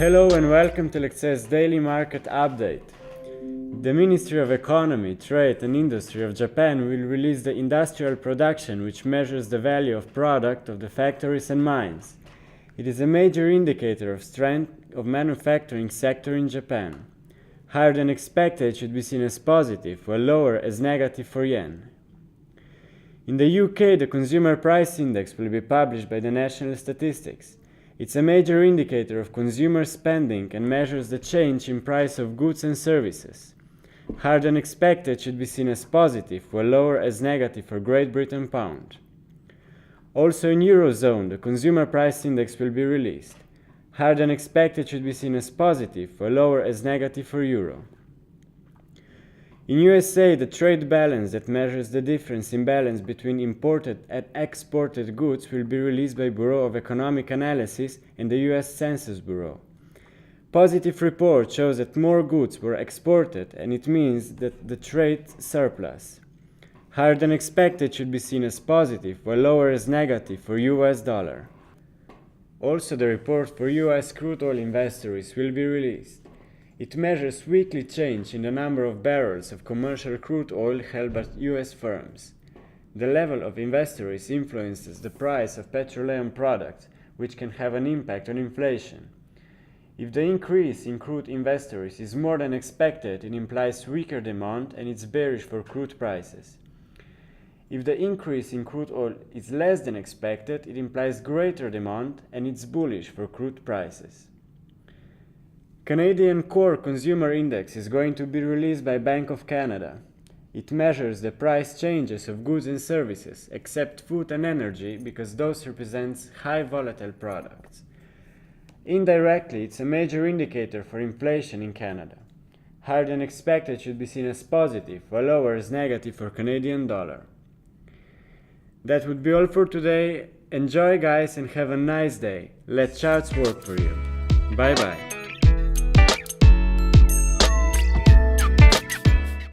Hello and welcome to Luxcess Daily Market Update. The Ministry of Economy, Trade and Industry of Japan will release the industrial production, which measures the value of product of the factories and mines. It is a major indicator of strength of manufacturing sector in Japan. Higher than expected should be seen as positive, while lower as negative for yen. In the UK, the Consumer Price Index will be published by the National Statistics. It's a major indicator of consumer spending and measures the change in price of goods and services. Higher than expected should be seen as positive, while lower as negative for Great Britain pound. Also in Eurozone, the Consumer Price Index will be released. Higher than expected should be seen as positive, while lower as negative for Euro. In USA, the trade balance that measures the difference in balance between imported and exported goods will be released by Bureau of Economic Analysis and the US Census Bureau. Positive report shows that more goods were exported, and it means that the trade surplus. Higher than expected should be seen as positive, while lower as negative for US dollar. Also, the report for US crude oil inventories will be released. It measures weekly change in the number of barrels of commercial crude oil held by US firms. The level of inventories influences the price of petroleum products, which can have an impact on inflation. If the increase in crude inventories is more than expected, it implies weaker demand and it's bearish for crude prices. If the increase in crude oil is less than expected, it implies greater demand and it's bullish for crude prices. Canadian Core Consumer Index is going to be released by Bank of Canada. It measures the price changes of goods and services, except food and energy, because those represent high volatile products. Indirectly, it's a major indicator for inflation in Canada. Higher than expected should be seen as positive, while lower as negative for Canadian dollar. That would be all for today. Enjoy guys and have a nice day. Let charts work for you. Bye bye.